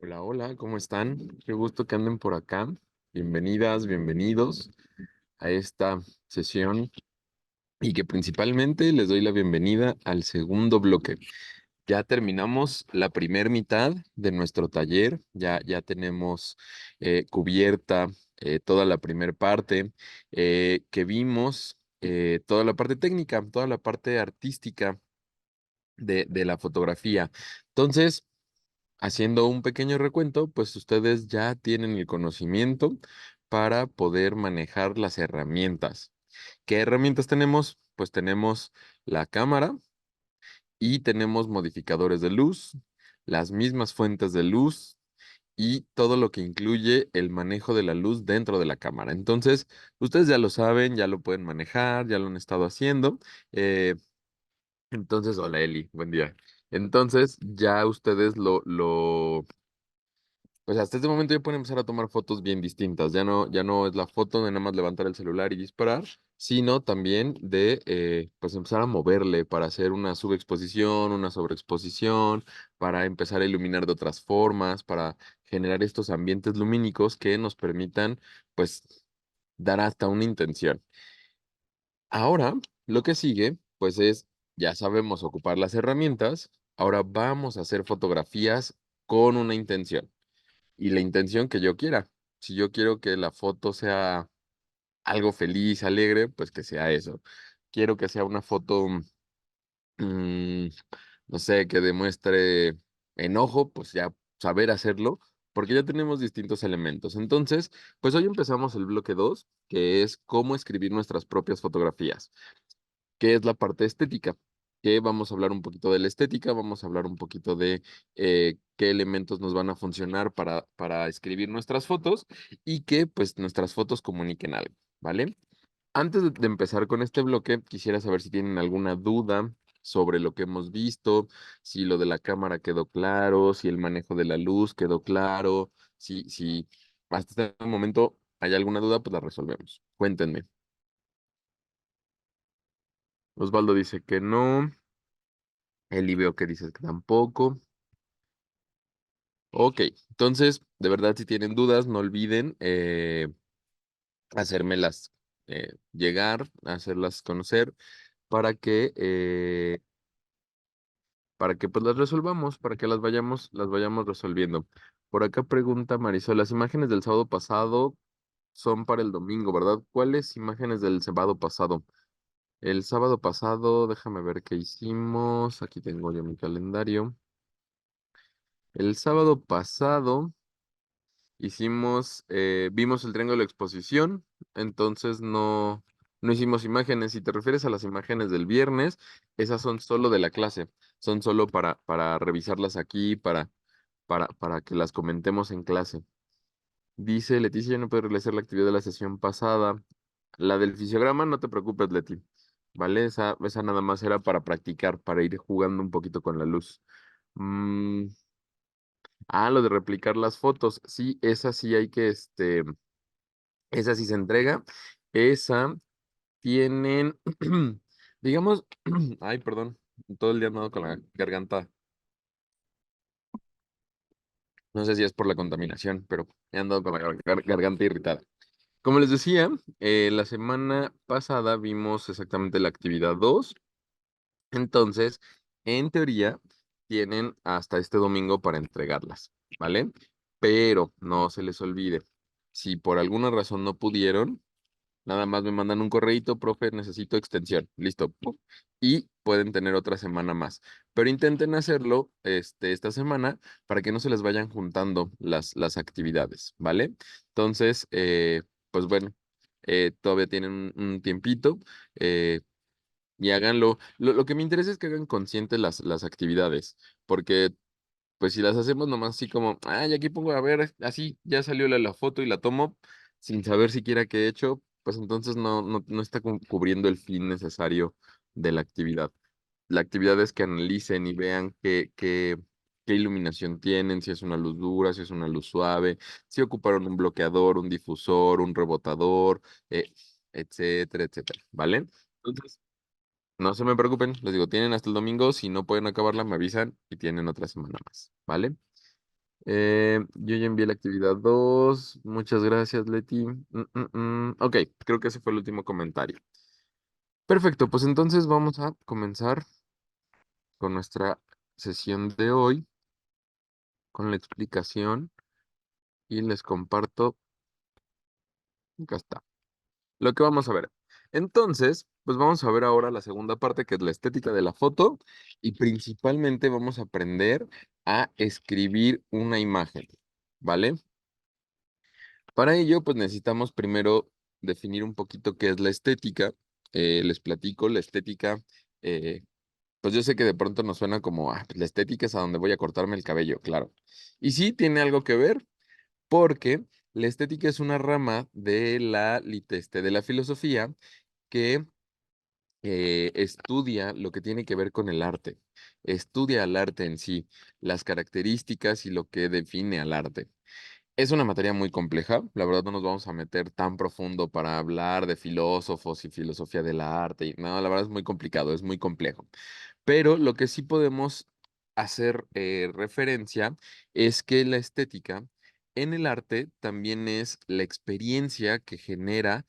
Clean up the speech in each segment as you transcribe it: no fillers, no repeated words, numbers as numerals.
Hola, hola, ¿cómo están? Qué gusto que anden por acá. Bienvenidas, bienvenidos a esta sesión y que principalmente les doy la bienvenida al segundo bloque. Ya terminamos la primer mitad de nuestro taller, ya tenemos cubierta toda la primer parte que vimos, toda la parte técnica, toda la parte artística de la fotografía. Entonces, haciendo un pequeño recuento, pues ustedes ya tienen el conocimiento para poder manejar las herramientas. ¿Qué herramientas tenemos? Pues tenemos la cámara y tenemos modificadores de luz, las mismas fuentes de luz y todo lo que incluye el manejo de la luz dentro de la cámara. Entonces, ustedes ya lo saben, ya lo pueden manejar, ya lo han estado haciendo. Eh, hola Eli, buen día. Entonces, ya ustedes pues hasta este momento ya pueden empezar a tomar fotos bien distintas. Ya no es la foto de nada más levantar el celular y disparar, sino también de pues empezar a moverle para hacer una subexposición, una sobreexposición, para empezar a iluminar de otras formas, para generar estos ambientes lumínicos que nos permitan pues dar hasta una intención. Ahora, lo que sigue, pues es, ya sabemos ocupar las herramientas, ahora vamos a hacer fotografías con una intención y la intención que yo quiera. Si yo quiero que la foto sea algo feliz, alegre, pues que sea eso. Quiero que sea una foto, mm, no sé, que demuestre enojo, pues ya saber hacerlo, porque ya tenemos distintos elementos. Entonces, pues hoy empezamos el bloque 2, que es cómo escribir nuestras propias fotografías, que es la parte estética, que vamos a hablar un poquito de la estética, vamos a hablar un poquito de qué elementos nos van a funcionar para escribir nuestras fotos y que pues nuestras fotos comuniquen algo, ¿vale? Antes de empezar con este bloque, quisiera saber si tienen alguna duda sobre lo que hemos visto, si lo de la cámara quedó claro, si el manejo de la luz quedó claro, si hasta este momento hay alguna duda, pues la resolvemos. Cuéntenme. Osvaldo dice que no. Eli veo que dices que tampoco. Ok, entonces, de verdad, si tienen dudas, no olviden hacérmelas llegar, hacerlas conocer para que pues las resolvamos, para que las vayamos resolviendo. Por acá pregunta Marisol, las imágenes del sábado pasado son para el domingo, ¿verdad? ¿Cuáles imágenes del sábado pasado? El sábado pasado, déjame ver qué hicimos. Aquí tengo yo mi calendario. El sábado pasado. Vimos el triángulo de exposición, entonces no hicimos imágenes. Si te refieres a las imágenes del viernes, esas son solo de la clase, son solo para revisarlas aquí, para que las comentemos en clase. Dice Leticia, yo no puedo realizar la actividad de la sesión pasada. La del fisiograma, no te preocupes, Leti, ¿vale? Esa nada más era para practicar, para ir jugando un poquito con la luz. Mm, lo de replicar las fotos, sí, esa sí hay que, esa sí se entrega. Esa tienen, digamos, ay, perdón, todo el día he andado con la garganta. No sé si es por la contaminación, pero he andado con la garganta irritada. Como les decía, la semana pasada vimos exactamente la actividad 2. Entonces, en teoría, tienen hasta este domingo para entregarlas, ¿vale? Pero no se les olvide, si por alguna razón no pudieron, nada más me mandan un correíto, profe, necesito extensión. Listo. ¡Pum! Y pueden tener otra semana más. Pero intenten hacerlo esta semana para que no se les vayan juntando las actividades, ¿vale? Entonces, pues bueno, todavía tienen un tiempito y háganlo. Lo que me interesa es que hagan conscientes las actividades, porque pues si las hacemos nomás así como, y aquí pongo a ver, así ya salió la foto y la tomo sin saber siquiera qué he hecho, pues entonces no está cubriendo el fin necesario de la actividad. La actividad es que analicen y vean qué iluminación tienen, si es una luz dura, si es una luz suave, si ocuparon un bloqueador, un difusor, un rebotador, eh, etcétera, etcétera, ¿vale? Entonces, no se me preocupen, les digo, tienen hasta el domingo, si no pueden acabarla, me avisan y tienen otra semana más, ¿vale? Yo ya envié la actividad 2. Muchas gracias, Leti. Ok, creo que ese fue el último comentario. Perfecto, pues entonces vamos a comenzar con nuestra sesión de hoy, con la explicación y les comparto. Acá está. Lo que vamos a ver. Entonces, pues vamos a ver ahora la segunda parte, que es la estética de la foto, y principalmente vamos a aprender a escribir una imagen, ¿vale? Para ello, pues necesitamos primero definir un poquito qué es la estética. Les platico, la estética, eh, pues yo sé que de pronto nos suena como, pues la estética es a donde voy a cortarme el cabello, claro. Y sí, tiene algo que ver, porque la estética es una rama de de la filosofía que estudia lo que tiene que ver con el arte, estudia el arte en sí, las características y lo que define al arte. Es una materia muy compleja, la verdad no nos vamos a meter tan profundo para hablar de filósofos y filosofía del arte, y no, la verdad es muy complicado, es muy complejo. Pero lo que sí podemos hacer referencia es que la estética en el arte también es la experiencia que genera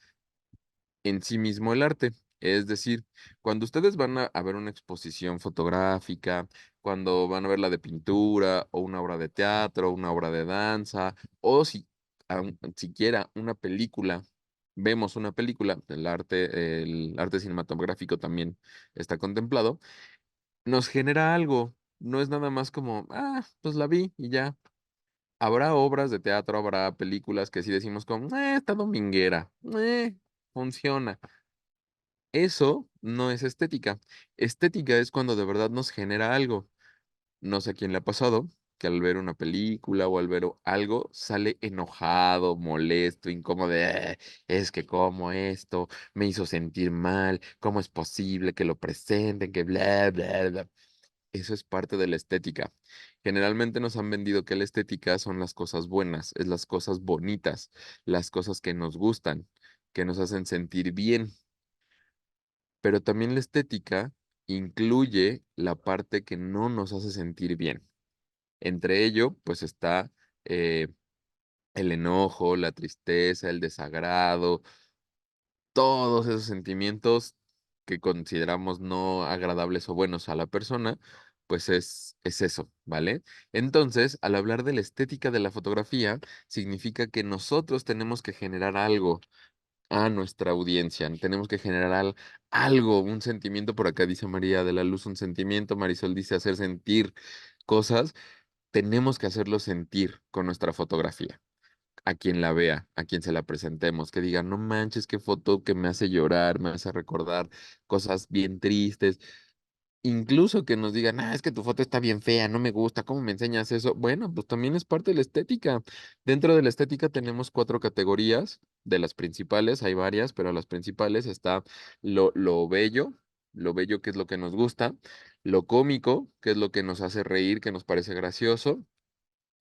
en sí mismo el arte. Es decir, cuando ustedes van a ver una exposición fotográfica, cuando van a ver la de pintura o una obra de teatro, una obra de danza, o si siquiera una película, vemos una película, el arte cinematográfico también está contemplado, nos genera algo. No es nada más como, pues la vi y ya. Habrá obras de teatro, habrá películas que sí decimos como, está dominguera, funciona. Eso no es estética. Estética es cuando de verdad nos genera algo. No sé a quién le ha pasado que al ver una película o al ver algo sale enojado, molesto, incómodo, es que como esto me hizo sentir mal, ¿cómo es posible que lo presenten, que bla, bla, bla? Eso es parte de la estética. Generalmente nos han vendido que la estética son las cosas buenas, es las cosas bonitas, las cosas que nos gustan, que nos hacen sentir bien, pero también la estética incluye la parte que no nos hace sentir bien. Entre ello, pues está eh, el enojo, la tristeza, el desagrado, todos esos sentimientos que consideramos no agradables o buenos a la persona, pues es eso, ¿vale? Entonces, al hablar de la estética de la fotografía, significa que nosotros tenemos que generar algo a nuestra audiencia. Tenemos que generar algo, un sentimiento. Por acá dice María de la Luz, un sentimiento. Marisol dice hacer sentir cosas. Tenemos que hacerlo sentir con nuestra fotografía. A quien la vea, a quien se la presentemos, que diga, no manches, qué foto que me hace llorar, me hace recordar cosas bien tristes. Incluso que nos digan, es que tu foto está bien fea, no me gusta, ¿cómo me enseñas eso? Bueno, pues también es parte de la estética. Dentro de la estética tenemos cuatro categorías, de las principales, hay varias, pero las principales está lo bello que es lo que nos gusta, lo cómico, que es lo que nos hace reír, que nos parece gracioso,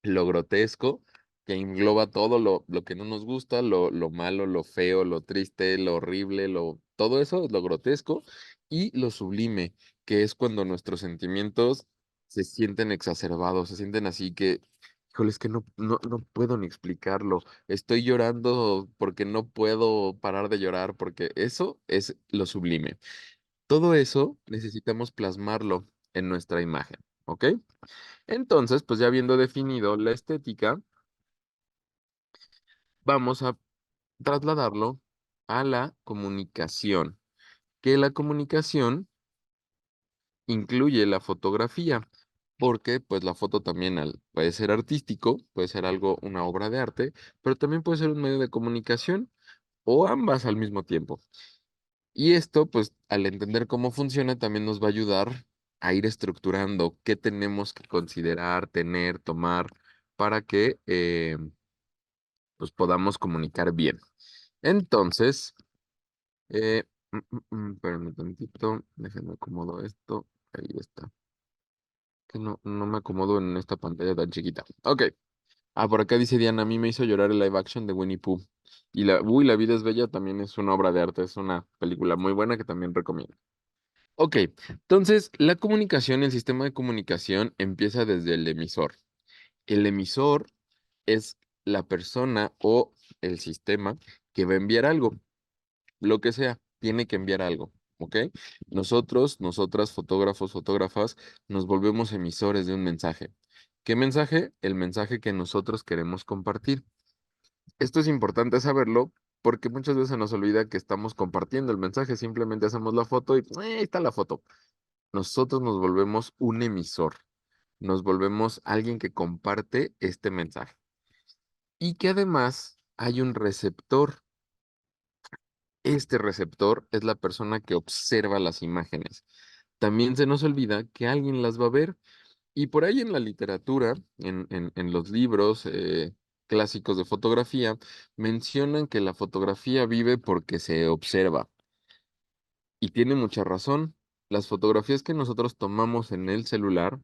lo grotesco, que engloba todo lo que no nos gusta, lo malo, lo feo, lo triste, lo horrible, todo eso es lo grotesco, y lo sublime, que es cuando nuestros sentimientos se sienten exacerbados, se sienten así que, híjole, es que no puedo ni explicarlo. Estoy llorando porque no puedo parar de llorar, porque eso es lo sublime. Todo eso necesitamos plasmarlo en nuestra imagen, ¿ok? Entonces, pues ya habiendo definido la estética, vamos a trasladarlo a la comunicación, que la comunicación incluye la fotografía, porque pues la foto también puede ser artístico, puede ser algo, una obra de arte, pero también puede ser un medio de comunicación o ambas al mismo tiempo. Y esto, pues al entender cómo funciona, también nos va a ayudar a ir estructurando qué tenemos que considerar, tener, tomar, para que pues podamos comunicar bien. Entonces, espérame tantito, déjenme acomodo esto. Ahí está. Que no me acomodo en esta pantalla tan chiquita. Ok. Por acá dice Diana, a mí me hizo llorar el live action de Winnie Pooh. Y La vida es bella también es una obra de arte, es una película muy buena que también recomiendo. Ok, entonces la comunicación, el sistema de comunicación empieza desde el emisor. El emisor es la persona o el sistema que va a enviar algo, lo que sea, tiene que enviar algo, ¿ok? Nosotros, nosotras, fotógrafos, fotógrafas, nos volvemos emisores de un mensaje. ¿Qué mensaje? El mensaje que nosotros queremos compartir. Esto es importante saberlo porque muchas veces se nos olvida que estamos compartiendo el mensaje, simplemente hacemos la foto y ahí está la foto. Nosotros nos volvemos un emisor, nos volvemos alguien que comparte este mensaje y que además hay un receptor. Este receptor es la persona que observa las imágenes. También se nos olvida que alguien las va a ver y por ahí en la literatura, en los libros clásicos de fotografía, mencionan que la fotografía vive porque se observa. Y tiene mucha razón. Las fotografías que nosotros tomamos en el celular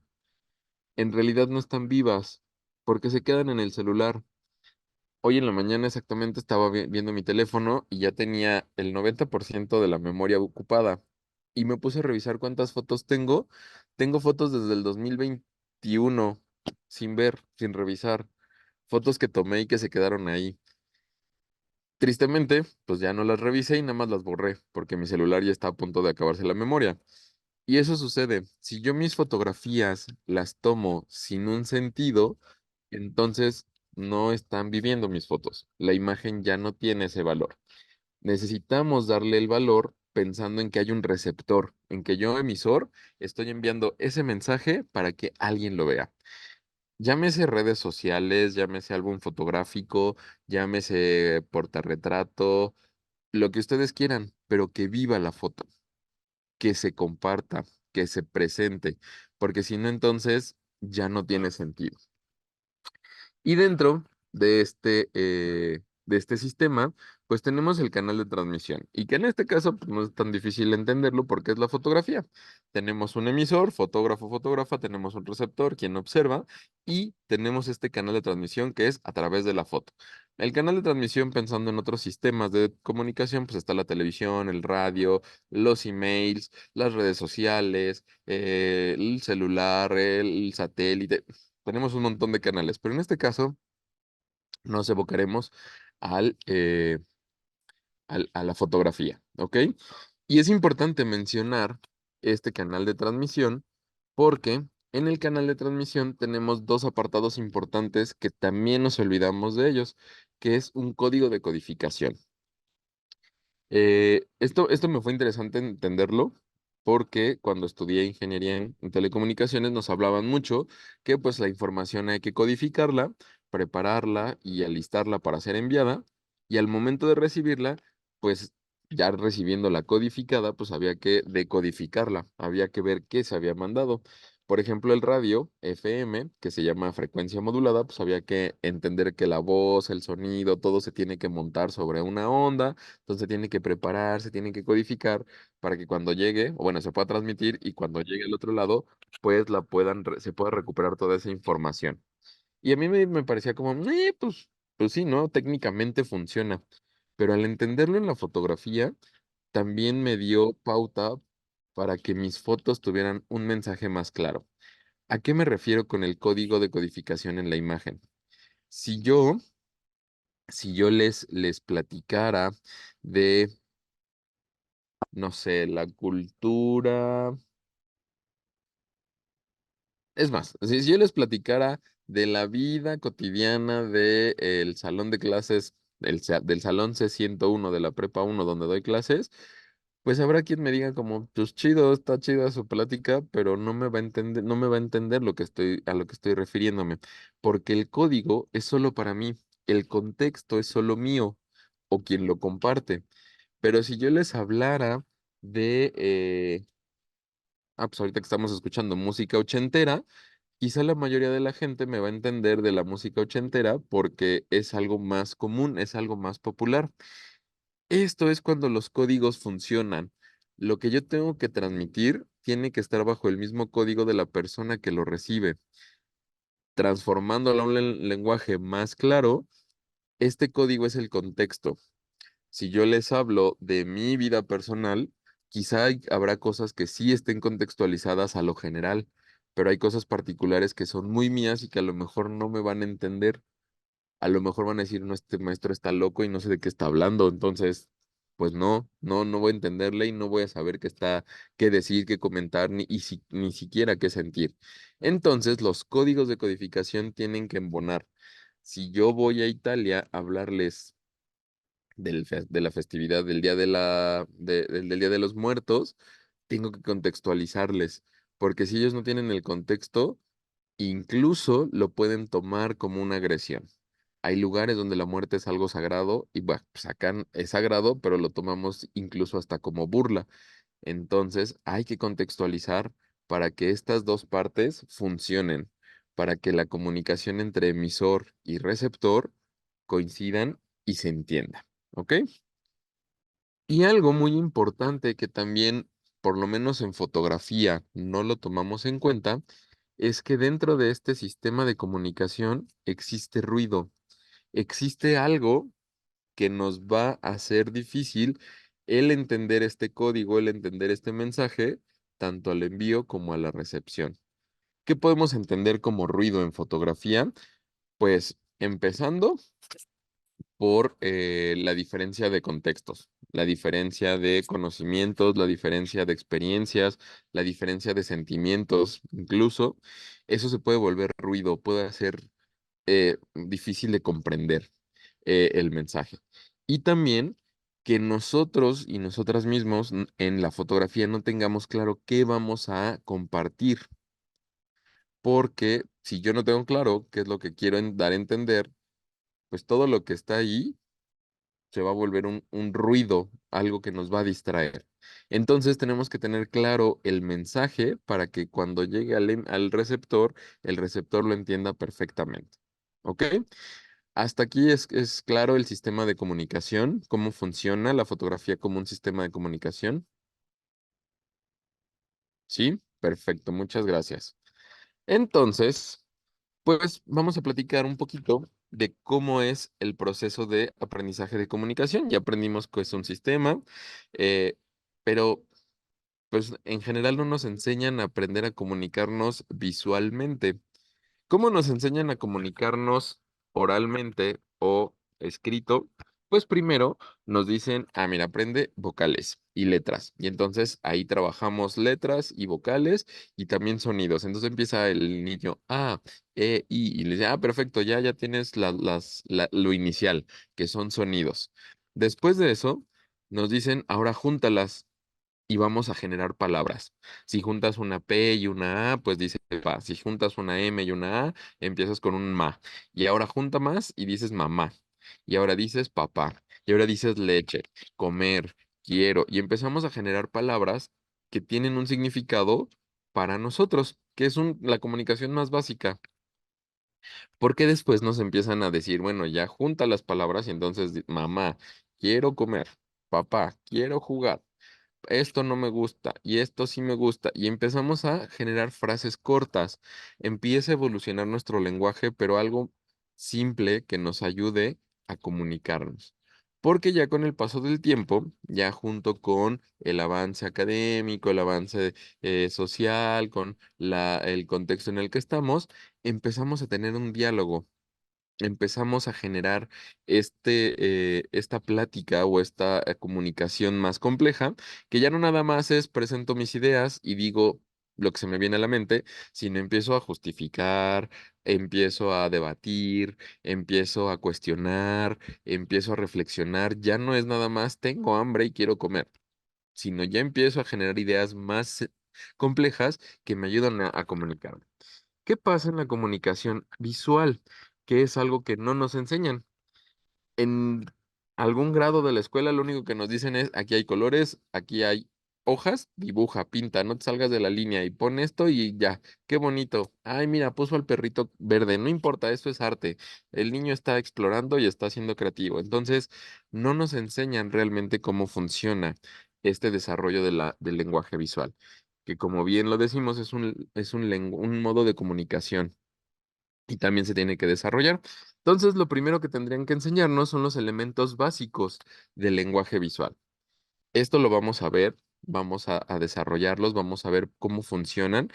en realidad no están vivas porque se quedan en el celular. Hoy en la mañana exactamente estaba viendo mi teléfono y ya tenía el 90% de la memoria ocupada. Y me puse a revisar cuántas fotos tengo. Tengo fotos desde el 2021 sin ver, sin revisar. Fotos que tomé y que se quedaron ahí. Tristemente, pues ya no las revisé y nada más las borré porque mi celular ya está a punto de acabarse la memoria. Y eso sucede. Si yo mis fotografías las tomo sin un sentido, entonces no están viviendo mis fotos. La imagen ya no tiene ese valor. Necesitamos darle el valor pensando en que hay un receptor, en que yo, emisor, estoy enviando ese mensaje para que alguien lo vea. Llámese redes sociales, llámese álbum fotográfico, llámese portarretrato, lo que ustedes quieran, pero que viva la foto, que se comparta, que se presente, porque si no, entonces ya no tiene sentido. Y dentro de este sistema, pues tenemos el canal de transmisión. Y que en este caso pues, no es tan difícil entenderlo porque es la fotografía. Tenemos un emisor, fotógrafo, fotógrafa, tenemos un receptor, quien observa, y tenemos este canal de transmisión que es a través de la foto. El canal de transmisión, pensando en otros sistemas de comunicación, pues está la televisión, el radio, los emails, las redes sociales, el celular, el satélite. Tenemos un montón de canales, pero en este caso nos evocaremos al, a la fotografía, ¿ok? Y es importante mencionar este canal de transmisión porque en el canal de transmisión tenemos dos apartados importantes que también nos olvidamos de ellos, que es un código de codificación. Esto me fue interesante entenderlo porque cuando estudié ingeniería en telecomunicaciones nos hablaban mucho que pues la información hay que codificarla, prepararla y alistarla para ser enviada y al momento de recibirla, pues ya recibiéndola codificada, pues había que decodificarla, había que ver qué se había mandado. Por ejemplo, el radio FM, que se llama frecuencia modulada, pues había que entender que la voz, el sonido, todo se tiene que montar sobre una onda, entonces tiene que preparar, se tiene que codificar para que cuando llegue, o bueno, se pueda transmitir y cuando llegue al otro lado, pues se pueda recuperar toda esa información. Y a mí me parecía como, pues sí, ¿no? Técnicamente funciona. Pero al entenderlo en la fotografía, también me dio pauta para que mis fotos tuvieran un mensaje más claro. ¿A qué me refiero con el código de codificación en la imagen? Si yo, si yo les platicara de no sé, la cultura. Es más, si yo les platicara de la vida cotidiana del salón de clases, del salón C101 de la Prepa 1 donde doy clases, pues habrá quien me diga como, pues chido, está chida su plática, pero no me va a entender, no me va a entender a lo que estoy refiriéndome, porque el código es solo para mí, el contexto es solo mío o quien lo comparte. Pero si yo les hablara de, pues ahorita que estamos escuchando música ochentera, quizá la mayoría de la gente me va a entender de la música ochentera porque es algo más común, es algo más popular. Esto es cuando los códigos funcionan. Lo que yo tengo que transmitir tiene que estar bajo el mismo código de la persona que lo recibe. Transformándolo a un lenguaje más claro, este código es el contexto. Si yo les hablo de mi vida personal, quizá habrá cosas que sí estén contextualizadas a lo general, pero hay cosas particulares que son muy mías y que a lo mejor no me van a entender. A lo mejor van a decir, no, este maestro está loco y no sé de qué está hablando. Entonces, pues no voy a entenderle y no voy a saber qué decir, qué comentar, ni siquiera qué sentir. Entonces, los códigos de codificación tienen que embonar. Si yo voy a Italia a hablarles de la festividad del Día de los Muertos, tengo que contextualizarles, porque si ellos no tienen el contexto, incluso lo pueden tomar como una agresión. Hay lugares donde la muerte es algo sagrado y bueno, pues acá es sagrado, pero lo tomamos incluso hasta como burla. Entonces hay que contextualizar para que estas dos partes funcionen, para que la comunicación entre emisor y receptor coincidan y se entienda. ¿Ok? Y algo muy importante que también, por lo menos en fotografía, no lo tomamos en cuenta, es que dentro de este sistema de comunicación existe ruido, existe algo que nos va a hacer difícil el entender este código, el entender este mensaje, tanto al envío como a la recepción. ¿Qué podemos entender como ruido en fotografía? Pues empezando por la diferencia de contextos, la diferencia de conocimientos, la diferencia de experiencias, la diferencia de sentimientos, incluso, eso se puede volver ruido, puede hacer difícil de comprender el mensaje. Y también que nosotros y nosotras mismos en la fotografía no tengamos claro qué vamos a compartir, porque si yo no tengo claro qué es lo que quiero dar a entender, pues todo lo que está ahí se va a volver un ruido, algo que nos va a distraer. Entonces tenemos que tener claro el mensaje para que cuando llegue al receptor, el receptor lo entienda perfectamente. ¿Ok? Hasta aquí es claro el sistema de comunicación, cómo funciona la fotografía como un sistema de comunicación. ¿Sí? Perfecto, muchas gracias. Entonces, pues vamos a platicar un poquito de cómo es el proceso de aprendizaje de comunicación. Ya aprendimos que es un sistema, eh, pero pues en general no nos enseñan a aprender a comunicarnos visualmente. ¿Cómo nos enseñan a comunicarnos oralmente o escrito? Pues primero nos dicen, mira, aprende vocales y letras. Y entonces ahí trabajamos letras y vocales y también sonidos. Entonces empieza el niño, y le dice, perfecto, ya tienes lo inicial, que son sonidos. Después de eso, nos dicen, ahora júntalas y vamos a generar palabras. Si juntas una P y una A, pues dice pa. Si juntas una M y una A, empiezas con un ma. Y ahora junta más y dices mamá. Y ahora dices papá. Y ahora dices leche, comer, quiero. Y empezamos a generar palabras que tienen un significado para nosotros, que es la comunicación más básica. Porque después nos empiezan a decir, bueno, ya junta las palabras y entonces mamá, quiero comer. Papá, quiero jugar, esto no me gusta y esto sí me gusta. Y empezamos a generar frases cortas. Empieza a evolucionar nuestro lenguaje, pero algo simple que nos ayude a comunicarnos. Porque ya con el paso del tiempo, ya junto con el avance académico, el avance social, con el contexto en el que estamos, empezamos a tener un diálogo, empezamos a generar esta plática o esta comunicación más compleja, que ya no nada más es presento mis ideas y digo lo que se me viene a la mente, sino empiezo a justificar, empiezo a debatir, empiezo a cuestionar, empiezo a reflexionar. Ya no es nada más tengo hambre y quiero comer, sino ya empiezo a generar ideas más complejas que me ayudan a comunicarme. ¿Qué pasa en la comunicación visual? Que es algo que no nos enseñan. En algún grado de la escuela lo único que nos dicen es, aquí hay colores, aquí hay hojas, dibuja, pinta, no te salgas de la línea y pon esto y ya, qué bonito. Ay, mira, puso al perrito verde, no importa, eso es arte. El niño está explorando y está siendo creativo. Entonces, no nos enseñan realmente cómo funciona este desarrollo del lenguaje visual, que como bien lo decimos, es un modo de comunicación y también se tiene que desarrollar. Entonces, lo primero que tendrían que enseñarnos son los elementos básicos del lenguaje visual. Esto lo vamos a ver, vamos a desarrollarlos, vamos a ver cómo funcionan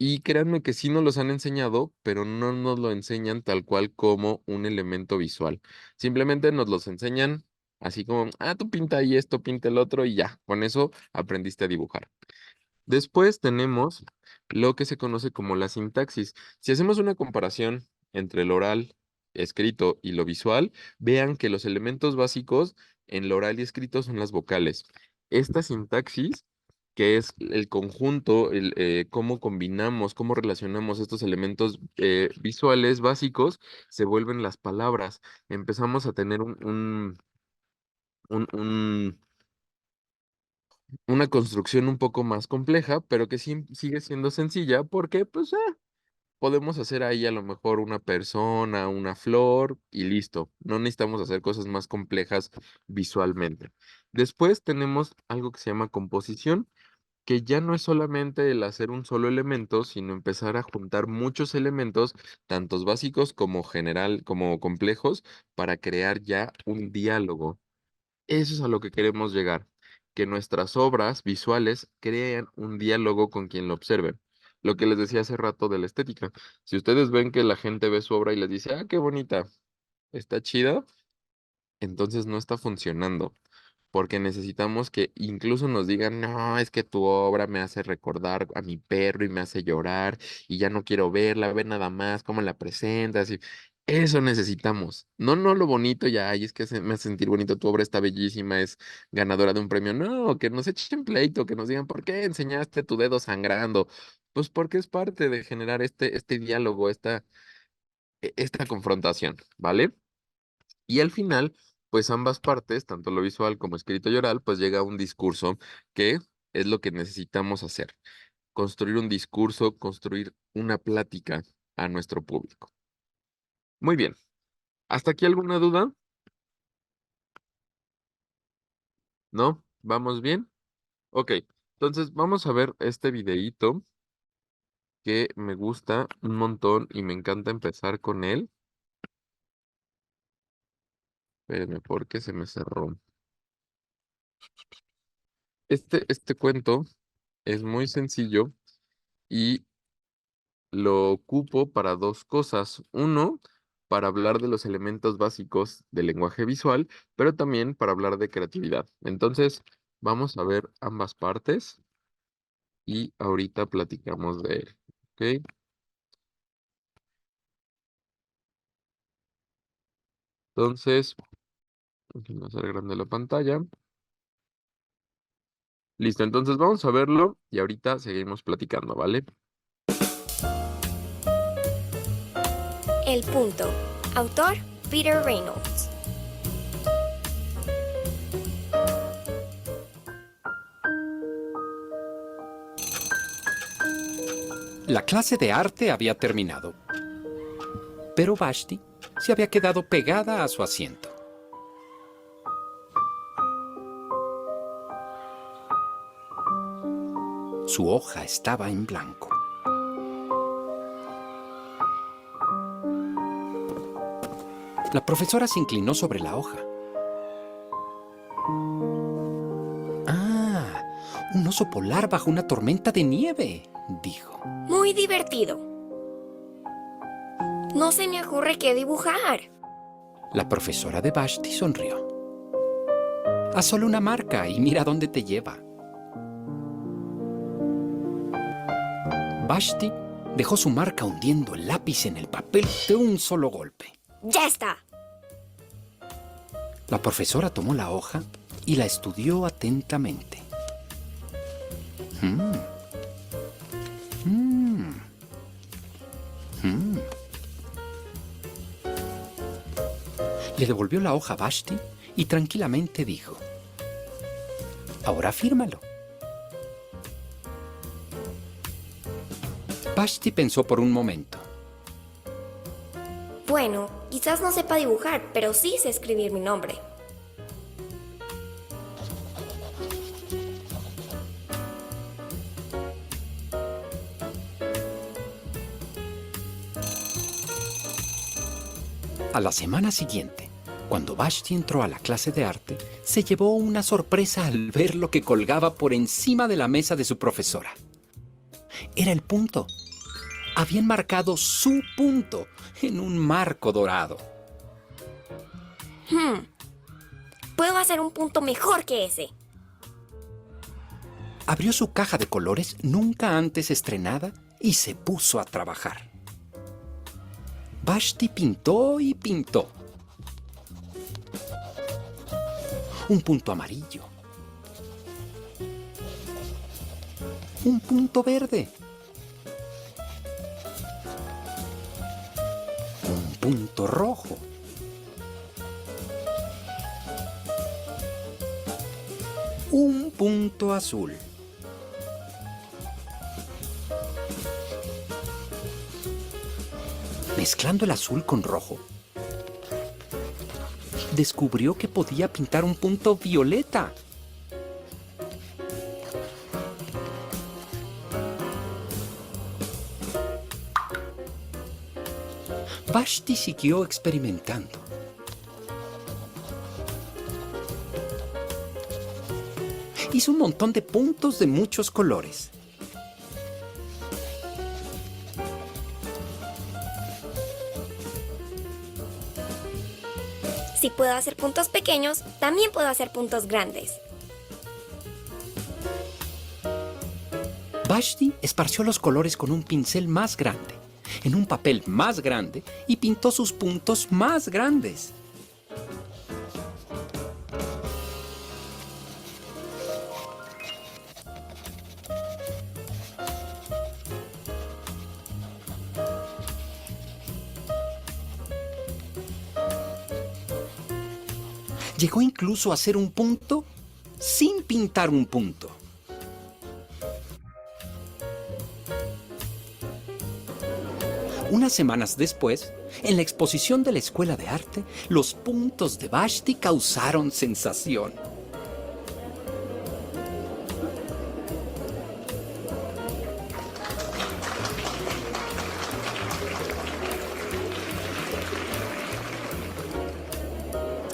Y créanme que sí nos los han enseñado, pero no nos lo enseñan tal cual como un elemento visual. Simplemente nos los enseñan así como, tú pinta ahí esto, pinta el otro y ya, con eso aprendiste a dibujar. Después tenemos lo que se conoce como la sintaxis. Si hacemos una comparación entre el oral, escrito y lo visual, vean que los elementos básicos en lo oral y escrito son las vocales. Esta sintaxis, que es el conjunto, cómo combinamos, cómo relacionamos estos elementos visuales básicos, se vuelven las palabras. Empezamos a tener un, un- una construcción un poco más compleja, pero que sigue siendo sencilla porque pues podemos hacer ahí a lo mejor una persona, una flor y listo. No necesitamos hacer cosas más complejas visualmente. Después tenemos algo que se llama composición, que ya no es solamente el hacer un solo elemento, sino empezar a juntar muchos elementos, tantos básicos como general, como complejos, para crear ya un diálogo. Eso es a lo que queremos llegar, que nuestras obras visuales creen un diálogo con quien lo observe. Lo que les decía hace rato de la estética. Si ustedes ven que la gente ve su obra y les dice, qué bonita, está chida, entonces no está funcionando, porque necesitamos que incluso nos digan, no, es que tu obra me hace recordar a mi perro y me hace llorar y ya no quiero verla, ver nada más, cómo la presentas. Y eso necesitamos. No, no lo bonito ya, ay, es que me hace sentir bonito, tu obra está bellísima, es ganadora de un premio. No, que nos echen pleito, que nos digan, ¿por qué enseñaste tu dedo sangrando? Pues porque es parte de generar este diálogo, esta confrontación, ¿vale? Y al final, pues ambas partes, tanto lo visual como escrito y oral, pues llega a un discurso que es lo que necesitamos hacer. Construir un discurso, construir una plática a nuestro público. Muy bien. ¿Hasta aquí alguna duda? ¿No? ¿Vamos bien? Ok. Entonces vamos a ver este videíto que me gusta un montón y me encanta empezar con él. Espérenme porque se me cerró. Este cuento es muy sencillo y lo ocupo para dos cosas. Uno, para hablar de los elementos básicos del lenguaje visual, pero también para hablar de creatividad. Entonces, vamos a ver ambas partes y ahorita platicamos de él. ¿Ok? Entonces, déjenme hacer grande la pantalla. Listo, entonces vamos a verlo y ahorita seguimos platicando, ¿vale? El punto. Autor Peter Reynolds. La clase de arte había terminado, pero Vashti se había quedado pegada a su asiento. Su hoja estaba en blanco. La profesora se inclinó sobre la hoja. ¡Ah! Un oso polar bajo una tormenta de nieve, dijo. Muy divertido. No se me ocurre qué dibujar. La profesora de Vashti sonrió. Haz solo una marca y mira dónde te lleva. Vashti dejó su marca hundiendo el lápiz en el papel de un solo golpe. ¡Ya está! La profesora tomó la hoja y la estudió atentamente. Le devolvió la hoja a Vashti y tranquilamente dijo: ahora fírmalo. Vashti pensó por un momento. Bueno, quizás no sepa dibujar, pero sí sé escribir mi nombre. A la semana siguiente, cuando Vashti entró a la clase de arte, se llevó una sorpresa al ver lo que colgaba por encima de la mesa de su profesora. Era el punto. habían marcado su punto en un marco dorado. Puedo hacer un punto mejor que ese. Abrió su caja de colores nunca antes estrenada y se puso a trabajar. Vashti pintó y pintó. Un punto amarillo. Un punto verde. Un punto rojo. Un punto azul. Mezclando el azul con rojo, descubrió que podía pintar un punto violeta. Vashti siguió experimentando. Hizo un montón de puntos de muchos colores. Si puedo hacer puntos pequeños, también puedo hacer puntos grandes. Vashti esparció los colores con un pincel más grande, en un papel más grande, y pintó sus puntos más grandes. Llegó incluso a hacer un punto sin pintar un punto. Unas semanas después, en la exposición de la Escuela de Arte, los puntos de Vashti causaron sensación.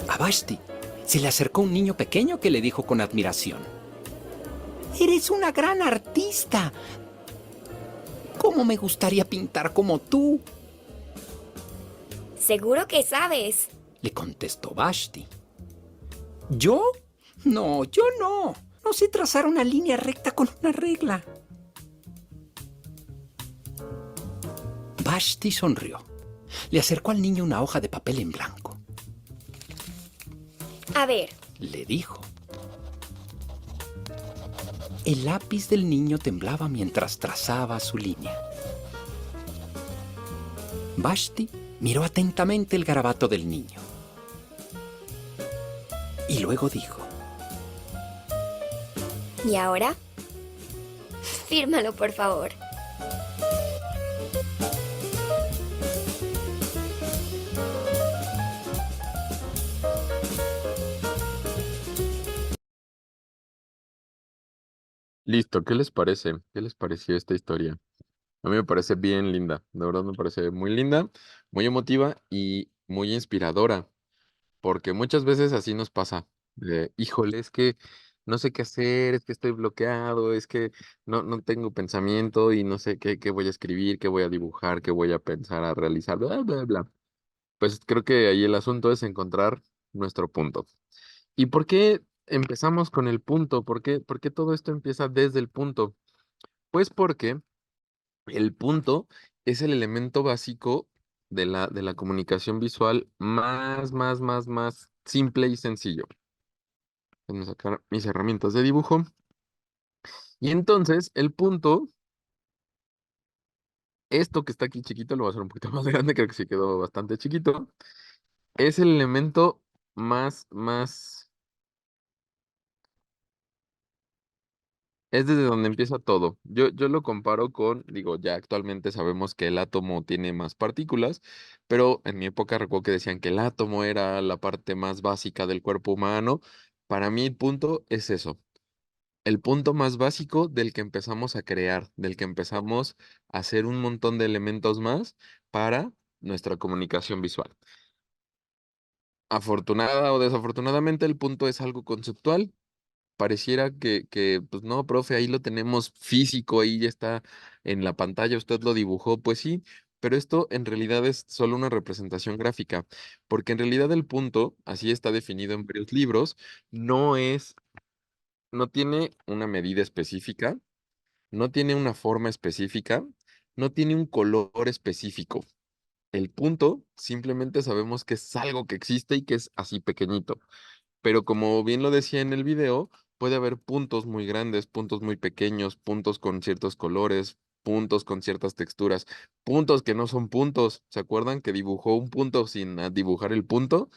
A Vashti se le acercó un niño pequeño que le dijo con admiración: «Eres una gran artista. ¿Cómo me gustaría pintar como tú?», Seguro que sabes. le contestó Vashti. ¿Yo? No, yo no. No sé trazar una línea recta con una regla. Vashti sonrió. Le acercó al niño una hoja de papel en blanco. A ver, Le dijo. El lápiz del niño temblaba mientras trazaba su línea. Vashti miró atentamente el garabato del niño. Y luego dijo: ¿y ahora? Fírmalo, por favor. Listo, ¿qué les parece? ¿Qué les pareció esta historia? A mí me parece bien linda, de verdad me parece muy linda, muy emotiva y muy inspiradora, porque muchas veces así nos pasa. Híjole, es que no sé qué hacer, es que estoy bloqueado, es que no tengo pensamiento y no sé qué voy a escribir, qué voy a dibujar, qué voy a pensar, a realizar, bla, bla, bla. Pues creo que ahí el asunto es encontrar nuestro punto. ¿Y por qué empezamos con el punto? ¿Por qué todo esto empieza desde el punto? Pues porque el punto es el elemento básico de la comunicación visual más simple y sencillo. Voy a sacar mis herramientas de dibujo. Y entonces, el punto, esto que está aquí chiquito, lo voy a hacer un poquito más grande, creo que sí quedó bastante chiquito, es el elemento más. Es desde donde empieza todo. Yo lo comparo con, digo, ya actualmente sabemos que el átomo tiene más partículas, pero en mi época recuerdo que decían que el átomo era la parte más básica del cuerpo humano. Para mí el punto es eso, el punto más básico del que empezamos a crear, del que empezamos a hacer un montón de elementos más para nuestra comunicación visual. Afortunada o desafortunadamente, el punto es algo conceptual, pareciera que, pues no, profe, ahí lo tenemos físico, ahí ya está en la pantalla, usted lo dibujó, pues sí, pero esto en realidad es solo una representación gráfica, porque en realidad el punto, así está definido en varios libros, no es, no tiene una medida específica, no tiene una forma específica, no tiene un color específico. El punto simplemente sabemos que es algo que existe y que es así pequeñito. Pero como bien lo decía en el video, puede haber puntos muy grandes, puntos muy pequeños, puntos con ciertos colores, puntos con ciertas texturas, puntos que no son puntos. ¿Se acuerdan que dibujó un punto sin dibujar el punto?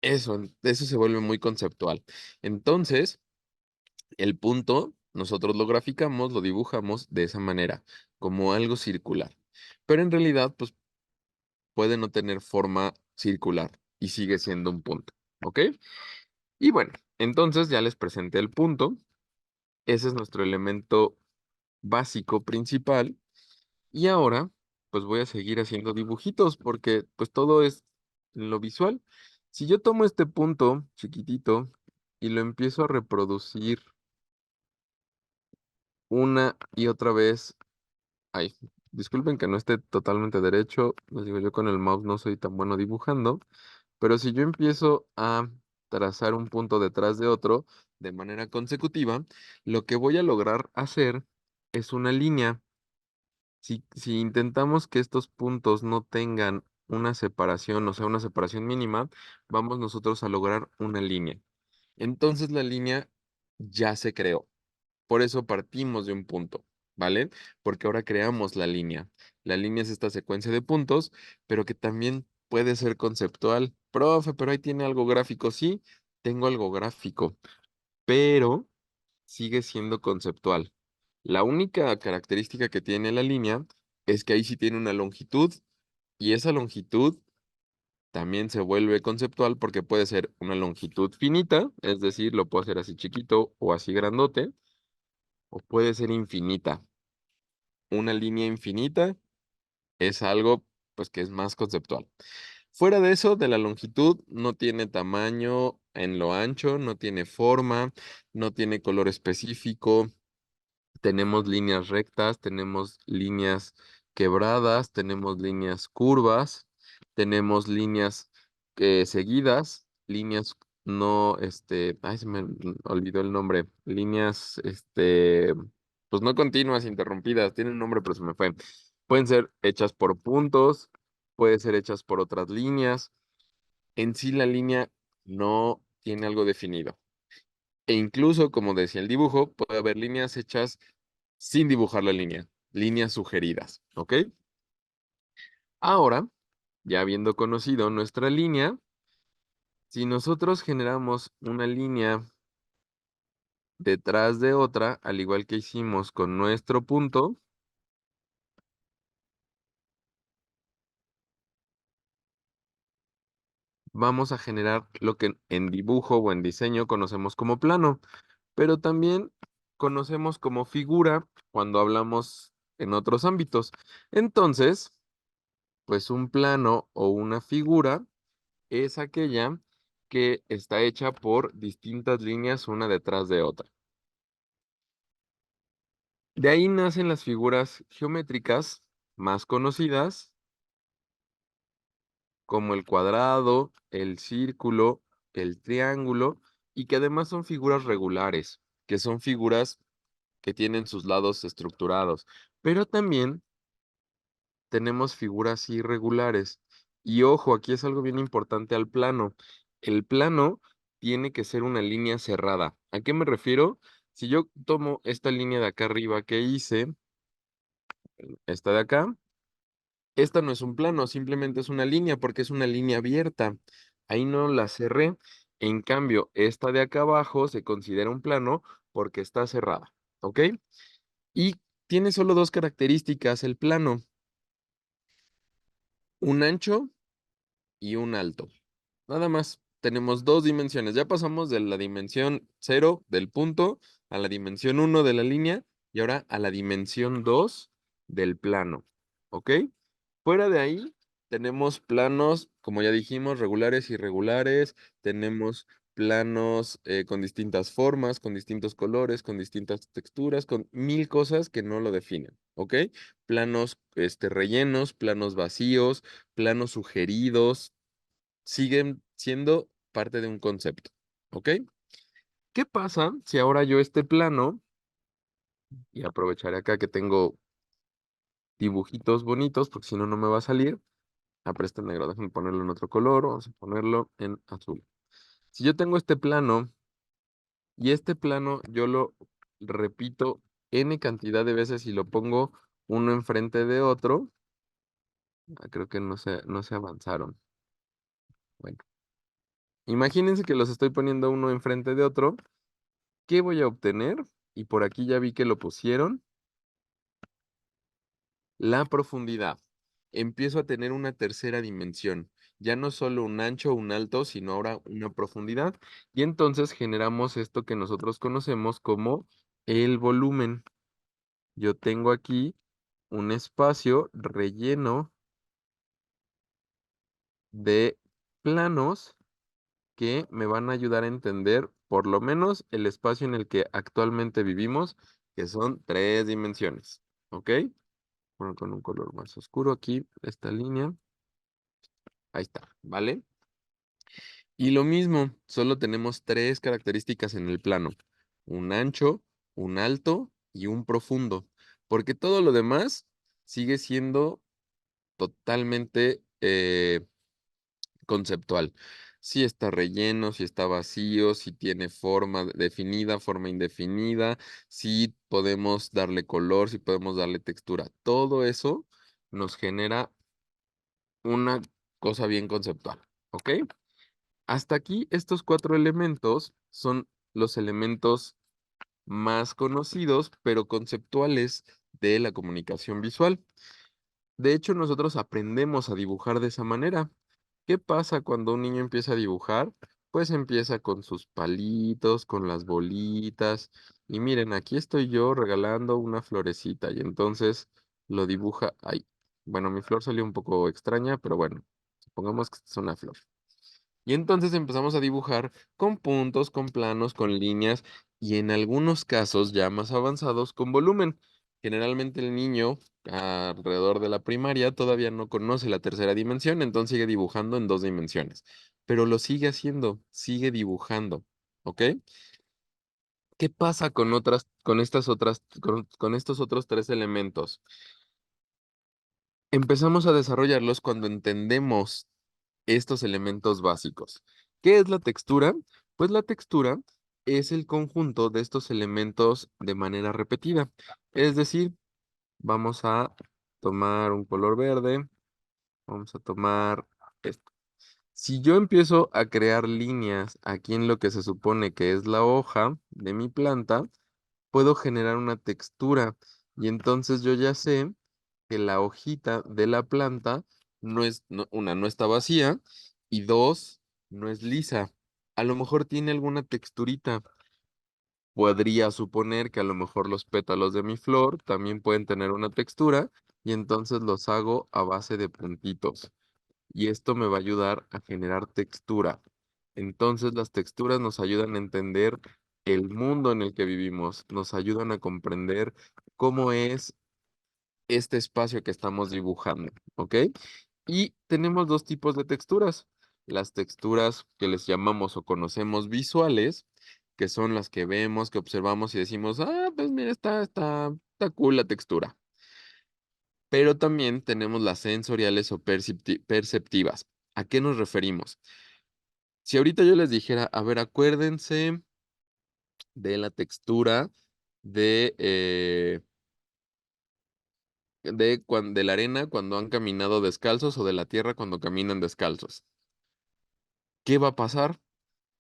Eso se vuelve muy conceptual. Entonces, el punto, nosotros lo graficamos, lo dibujamos de esa manera, como algo circular. Pero en realidad, pues puede no tener forma circular y sigue siendo un punto. ¿Ok? Y bueno, entonces ya les presenté el punto. Ese es nuestro elemento básico principal. Y ahora, pues voy a seguir haciendo dibujitos porque pues todo es en lo visual. Si yo tomo este punto chiquitito y lo empiezo a reproducir una y otra vez, ay, disculpen que no esté totalmente derecho, les digo yo con el mouse no soy tan bueno dibujando, pero si yo empiezo a trazar un punto detrás de otro de manera consecutiva, lo que voy a lograr hacer es una línea. Si intentamos que estos puntos no tengan una separación, o sea, una separación mínima, vamos nosotros a lograr una línea. Entonces la línea ya se creó. Por eso partimos de un punto, ¿vale? Porque ahora creamos la línea. La línea es esta secuencia de puntos, pero que también puede ser conceptual. Profe, pero ahí tiene algo gráfico. Sí, tengo algo gráfico, pero sigue siendo conceptual. La única característica que tiene la línea es que ahí sí tiene una longitud y esa longitud también se vuelve conceptual porque puede ser una longitud finita, es decir, lo puedo hacer así chiquito o así grandote, o puede ser infinita. Una línea infinita es algo pues que es más conceptual. Fuera de eso, de la longitud, no tiene tamaño en lo ancho, no tiene forma, no tiene color específico. Tenemos líneas rectas, tenemos líneas quebradas, tenemos líneas curvas, tenemos líneas seguidas, líneas no, ay, se me olvidó el nombre, líneas, pues no continuas, interrumpidas, tienen un nombre, pero se me fue. Pueden ser hechas por puntos, pueden ser hechas por otras líneas. En sí la línea no tiene algo definido. E incluso, como decía el dibujo, puede haber líneas hechas sin dibujar la línea, líneas sugeridas, ¿ok? Ahora, ya habiendo conocido nuestra línea, si nosotros generamos una línea detrás de otra, al igual que hicimos con nuestro punto, vamos a generar lo que en dibujo o en diseño conocemos como plano, pero también conocemos como figura cuando hablamos en otros ámbitos. Entonces, pues un plano o una figura es aquella que está hecha por distintas líneas una detrás de otra. De ahí nacen las figuras geométricas más conocidas como el cuadrado, el círculo, el triángulo y que además son figuras regulares, que son figuras que tienen sus lados estructurados, pero también tenemos figuras irregulares. Y ojo, aquí es algo bien importante al plano. El plano tiene que ser una línea cerrada. ¿A qué me refiero? Si yo tomo esta línea de acá arriba que hice, esta de acá, esta no es un plano, simplemente es una línea porque es una línea abierta. Ahí no la cerré. En cambio, esta de acá abajo se considera un plano porque está cerrada. ¿Ok? Y tiene solo dos características el plano, un ancho y un alto. Nada más, tenemos dos dimensiones. Ya pasamos de la dimensión cero del punto a la dimensión uno de la línea y ahora a la dimensión 2 del plano. ¿Ok? Fuera de ahí, tenemos planos, como ya dijimos, regulares, irregulares. Tenemos planos con distintas formas, con distintos colores, con distintas texturas, con mil cosas que no lo definen, ¿ok? Planos rellenos, planos vacíos, planos sugeridos, siguen siendo parte de un concepto, ¿ok? ¿Qué pasa si ahora yo este plano, y aprovecharé acá que tengo dibujitos bonitos, porque si no, no me va a salir. Ah, pero este negro, déjenme ponerlo en otro color, vamos a ponerlo en azul. Si yo tengo este plano, y este plano yo lo repito n cantidad de veces y lo pongo uno enfrente de otro, creo que no se avanzaron. Bueno, imagínense que los estoy poniendo uno enfrente de otro. ¿Qué voy a obtener? Y por aquí ya vi que lo pusieron. La profundidad. Empiezo a tener una tercera dimensión. Ya no solo un ancho o un alto, sino ahora una profundidad. Y entonces generamos esto que nosotros conocemos como el volumen. Yo tengo aquí un espacio relleno de planos que me van a ayudar a entender por lo menos el espacio en el que actualmente vivimos, que son 3 dimensiones. ¿Ok? Bueno, con un color más oscuro aquí, esta línea. Ahí está, ¿vale? Y lo mismo, solo tenemos 3 características en el plano. Un ancho, un alto y un profundo. Porque todo lo demás sigue siendo totalmente conceptual. Si está relleno, si está vacío, si tiene forma definida, forma indefinida, si podemos darle color, si podemos darle textura. Todo eso nos genera una cosa bien conceptual, ¿ok? Hasta aquí estos 4 elementos son los elementos más conocidos, pero conceptuales de la comunicación visual. De hecho, nosotros aprendemos a dibujar de esa manera. ¿Qué pasa cuando un niño empieza a dibujar? Pues empieza con sus palitos, con las bolitas. Y miren, aquí estoy yo regalando una florecita y entonces lo dibuja. Ay, bueno, mi flor salió un poco extraña, pero bueno, supongamos que es una flor. Y entonces empezamos a dibujar con puntos, con planos, con líneas y en algunos casos ya más avanzados con volumen. Generalmente el niño alrededor de la primaria todavía no conoce la tercera dimensión, entonces sigue dibujando en 2 dimensiones, pero lo sigue haciendo, sigue dibujando, ¿ok? ¿Qué pasa con estos otros 3 elementos? Empezamos a desarrollarlos cuando entendemos estos elementos básicos. ¿Qué es la textura? Pues la textura es el conjunto de estos elementos de manera repetida. Es decir, vamos a tomar un color verde, vamos a tomar esto. Si yo empiezo a crear líneas aquí en lo que se supone que es la hoja de mi planta, puedo generar una textura y entonces yo ya sé que la hojita de la planta no está vacía y dos, no es lisa. A lo mejor tiene alguna texturita. Podría suponer que a lo mejor los pétalos de mi flor también pueden tener una textura y entonces los hago a base de puntitos. Y esto me va a ayudar a generar textura. Entonces las texturas nos ayudan a entender el mundo en el que vivimos, nos ayudan a comprender cómo es este espacio que estamos dibujando, ¿ok? Y tenemos 2 tipos de texturas. Las texturas que les llamamos o conocemos visuales, que son las que vemos, que observamos y decimos, pues mira, está cool la textura. Pero también tenemos las sensoriales o perceptivas. ¿A qué nos referimos? Si ahorita yo les dijera, a ver, acuérdense de la textura de, de la arena cuando han caminado descalzos o de la tierra cuando caminan descalzos. ¿Qué va a pasar?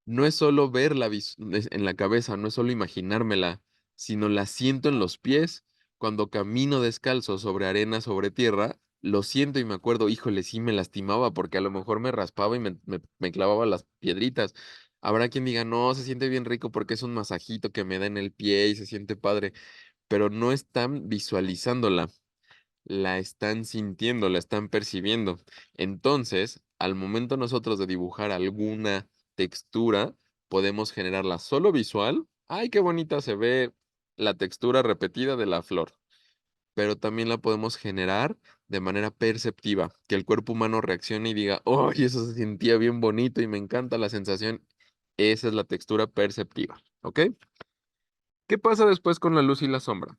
No es solo verla en la cabeza, no es solo imaginármela, sino la siento en los pies. Cuando camino descalzo sobre arena, sobre tierra, lo siento y me acuerdo, híjole, sí me lastimaba porque a lo mejor me raspaba y me clavaba las piedritas. Habrá quien diga, no, se siente bien rico porque es un masajito que me da en el pie y se siente padre, pero no están visualizándola, la están sintiendo, la están percibiendo. Entonces, al momento nosotros de dibujar alguna textura, podemos generarla solo visual. ¡Ay, qué bonita se ve la textura repetida de la flor! Pero también la podemos generar de manera perceptiva, que el cuerpo humano reaccione y diga, ¡oh, eso se sentía bien bonito y me encanta la sensación! Esa es la textura perceptiva, ¿ok? ¿Qué pasa después con la luz y la sombra?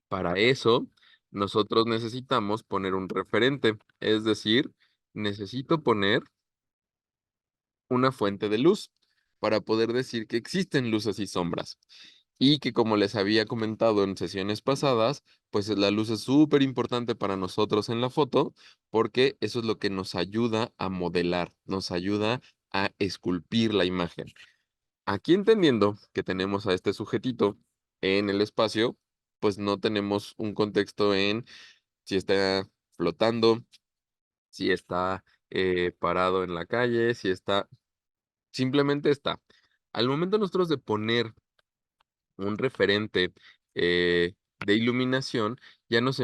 Para eso, nosotros necesitamos poner un referente, es decir, necesito poner una fuente de luz para poder decir que existen luces y sombras. Y que como les había comentado en sesiones pasadas, pues la luz es súper importante para nosotros en la foto porque eso es lo que nos ayuda a modelar, nos ayuda a esculpir la imagen. Aquí entendiendo que tenemos a este sujetito en el espacio, pues no tenemos un contexto en si está flotando, si está parado en la calle, si está, simplemente está. Al momento nosotros de poner un referente de iluminación, ya nos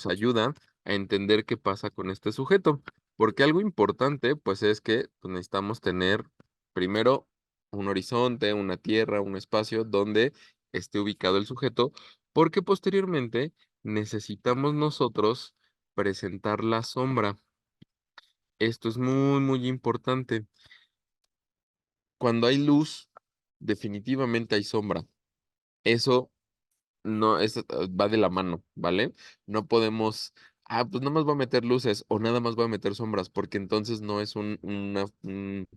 ayuda a entender qué pasa con este sujeto. Porque algo importante, pues es que pues, necesitamos tener primero un horizonte, una tierra, un espacio donde esté ubicado el sujeto, porque posteriormente necesitamos nosotros presentar la sombra. Esto es muy, muy importante. Cuando hay luz, definitivamente hay sombra. Eso no, va de la mano, ¿vale? No podemos, pues nada más voy a meter luces o nada más voy a meter sombras, porque entonces no es un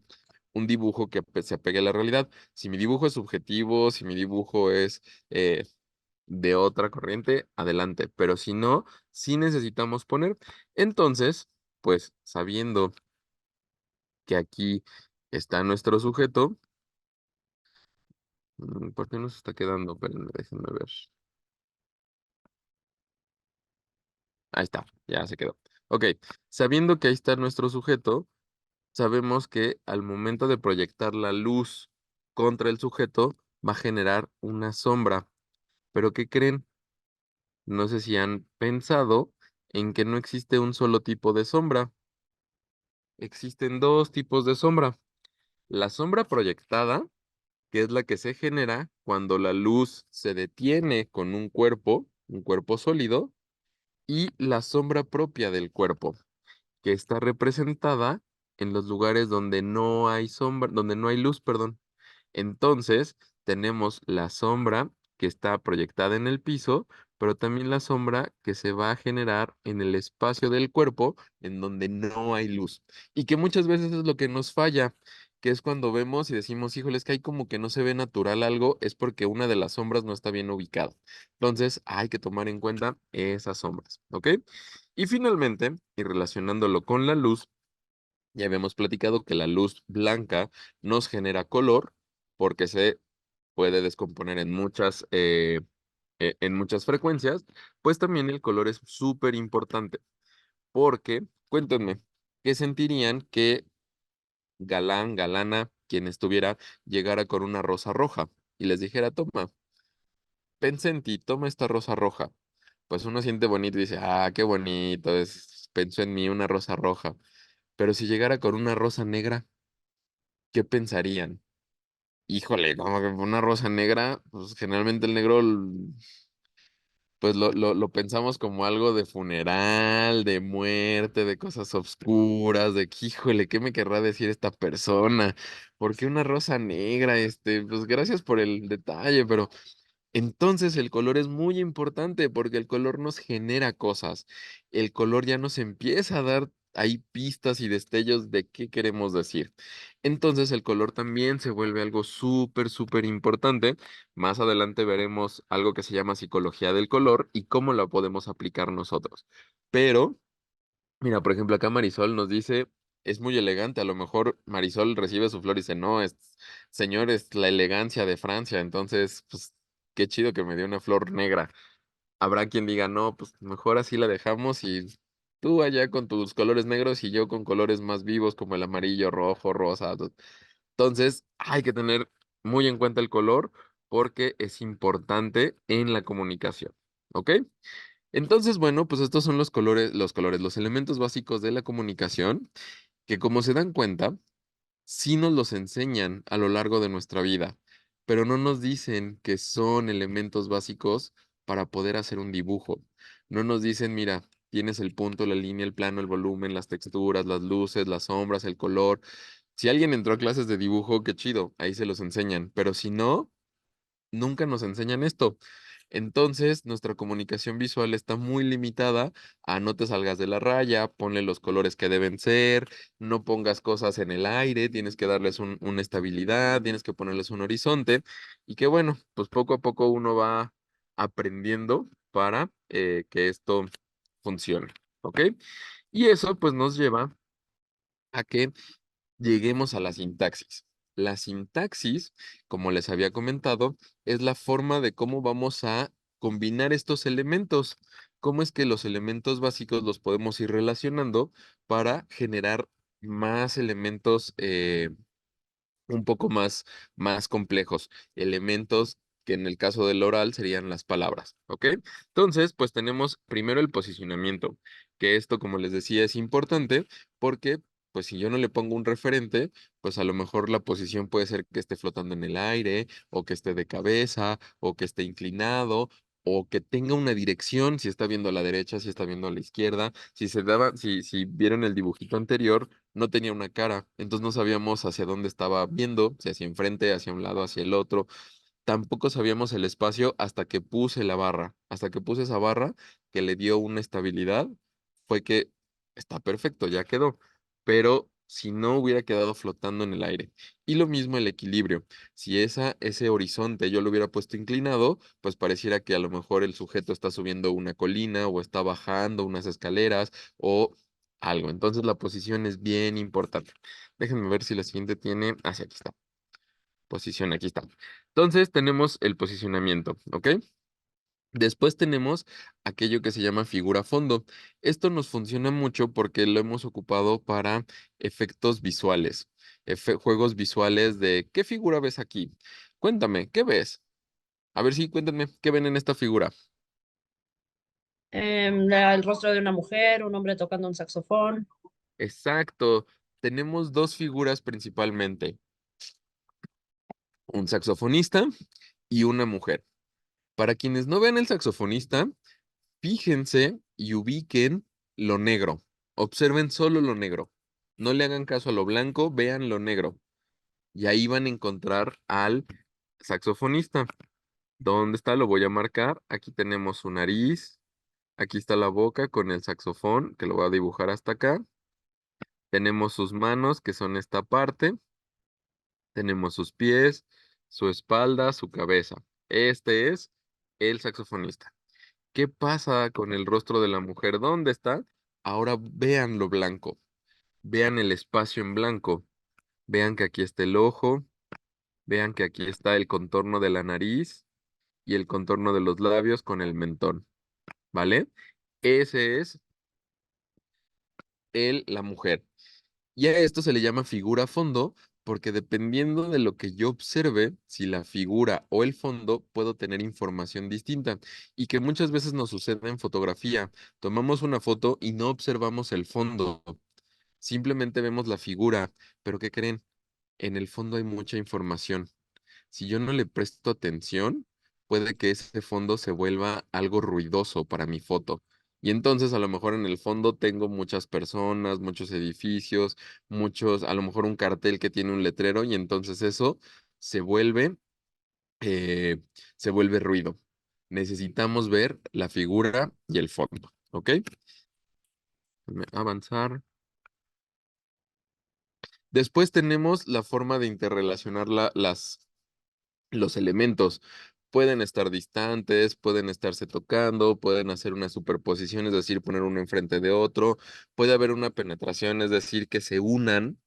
dibujo que se apegue a la realidad. Si mi dibujo es subjetivo, si mi dibujo es de otra corriente, adelante, pero si no, sí necesitamos poner. Entonces, pues sabiendo que aquí está nuestro sujeto, ¿por qué no se está quedando? Espérenme, déjenme ver. Ahí está, ya se quedó. Ok, sabiendo que ahí está nuestro sujeto, sabemos que al momento de proyectar la luz contra el sujeto, va a generar una sombra. Pero ¿qué creen? No sé si han pensado en que no existe un solo tipo de sombra. Existen dos tipos de sombra. La sombra proyectada, que es la que se genera cuando la luz se detiene con un cuerpo sólido, y la sombra propia del cuerpo, que está representada en los lugares donde no hay sombra, donde no hay luz, perdón. Entonces, tenemos la sombra que está proyectada en el piso, pero también la sombra que se va a generar en el espacio del cuerpo en donde no hay luz. Y que muchas veces es lo que nos falla, que es cuando vemos y decimos, híjole, es que hay como que no se ve natural algo, es porque una de las sombras no está bien ubicada. Entonces, hay que tomar en cuenta esas sombras, ¿ok? Y finalmente, y relacionándolo con la luz, ya habíamos platicado que la luz blanca nos genera color porque se puede descomponer en muchas frecuencias, pues también el color es súper importante porque, cuéntenme, ¿qué sentirían que galán, galana, quien estuviera, llegara con una rosa roja y les dijera, toma, pensé en ti, toma esta rosa roja? Pues uno siente bonito y dice, qué bonito, pensó en mí una rosa roja. Pero si llegara con una rosa negra, ¿qué pensarían? Híjole, como que una rosa negra, pues generalmente el negro, pues lo pensamos como algo de funeral, de muerte, de cosas oscuras, de que, híjole, ¿qué me querrá decir esta persona? ¿Por qué una rosa negra? Pues gracias por el detalle, pero entonces el color es muy importante porque el color nos genera cosas. El color ya nos empieza a dar ahí pistas y destellos de qué queremos decir. Entonces el color también se vuelve algo súper, súper importante. Más adelante veremos algo que se llama psicología del color y cómo la podemos aplicar nosotros. Pero, mira, por ejemplo, acá Marisol nos dice, es muy elegante. A lo mejor Marisol recibe su flor y dice, no, señor, es la elegancia de Francia. Entonces, pues, qué chido que me dio una flor negra. Habrá quien diga, no, pues mejor así la dejamos y tú allá con tus colores negros y yo con colores más vivos como el amarillo, rojo, rosa. Entonces, hay que tener muy en cuenta el color porque es importante en la comunicación. ¿Ok? Entonces, bueno, pues estos son los elementos básicos de la comunicación, que como se dan cuenta, sí nos los enseñan a lo largo de nuestra vida, pero no nos dicen que son elementos básicos para poder hacer un dibujo. No nos dicen, mira, tienes el punto, la línea, el plano, el volumen, las texturas, las luces, las sombras, el color. Si alguien entró a clases de dibujo, qué chido, ahí se los enseñan, pero si no, nunca nos enseñan esto. Entonces, nuestra comunicación visual está muy limitada a no te salgas de la raya, ponle los colores que deben ser, no pongas cosas en el aire, tienes que darles una estabilidad, tienes que ponerles un horizonte y que bueno, pues poco a poco uno va aprendiendo para que esto funcione, ¿ok? Y eso pues nos lleva a que lleguemos a la sintaxis. La sintaxis, como les había comentado, es la forma de cómo vamos a combinar estos elementos. Cómo es que los elementos básicos los podemos ir relacionando para generar más elementos un poco más complejos, elementos que en el caso del oral serían las palabras, ¿ok? Entonces, pues tenemos primero el posicionamiento, que esto, como les decía, es importante porque, pues si yo no le pongo un referente, pues a lo mejor la posición puede ser que esté flotando en el aire, o que esté de cabeza, o que esté inclinado, o que tenga una dirección, si está viendo a la derecha, si está viendo a la izquierda, si vieron el dibujito anterior, no tenía una cara, entonces no sabíamos hacia dónde estaba viendo, si hacia enfrente, hacia un lado, hacia el otro. Tampoco sabíamos el espacio hasta que puse la barra. Hasta que puse esa barra que le dio una estabilidad, fue que está perfecto, ya quedó. Pero si no hubiera quedado flotando en el aire. Y lo mismo el equilibrio. Si ese horizonte yo lo hubiera puesto inclinado, pues pareciera que a lo mejor el sujeto está subiendo una colina o está bajando unas escaleras o algo. Entonces la posición es bien importante. Déjenme ver si la siguiente tiene. Ah, sí, aquí está. Posición, aquí está. Entonces tenemos el posicionamiento, ¿ok? Después tenemos aquello que se llama figura fondo. Esto nos funciona mucho porque lo hemos ocupado para efectos visuales, juegos visuales de ¿qué figura ves aquí? Cuéntame, ¿qué ves? A ver si cuéntame, ¿qué ven en esta figura? El rostro de una mujer, un hombre tocando un saxofón. Exacto. Tenemos dos figuras principalmente, un saxofonista y una mujer. Para quienes no vean el saxofonista, fíjense y ubiquen lo negro. Observen solo lo negro. No le hagan caso a lo blanco, vean lo negro. Y ahí van a encontrar al saxofonista. ¿Dónde está? Lo voy a marcar. Aquí tenemos su nariz. Aquí está la boca con el saxofón, que lo voy a dibujar hasta acá. Tenemos sus manos, que son esta parte. Tenemos sus pies, su espalda, su cabeza. Este es el saxofonista. ¿Qué pasa con el rostro de la mujer? ¿Dónde está? Ahora vean lo blanco, vean el espacio en blanco, vean que aquí está el ojo, vean que aquí está el contorno de la nariz y el contorno de los labios con el mentón, ¿vale? Ese es la mujer. Y a esto se le llama figura fondo porque dependiendo de lo que yo observe, si la figura o el fondo, puedo tener información distinta y que muchas veces nos sucede en fotografía. Tomamos una foto y no observamos el fondo, simplemente vemos la figura, pero ¿qué creen? En el fondo hay mucha información. Si yo no le presto atención, puede que ese fondo se vuelva algo ruidoso para mi foto. Y entonces a lo mejor en el fondo tengo muchas personas, muchos edificios, a lo mejor un cartel que tiene un letrero y entonces eso se vuelve, eh, se vuelve ruido. Necesitamos ver la figura y el fondo, ¿ok? Déjame avanzar. Después tenemos la forma de interrelacionar los elementos. Pueden estar distantes, pueden estarse tocando, pueden hacer una superposición, es decir, poner uno enfrente de otro. Puede haber una penetración, es decir, que se unan,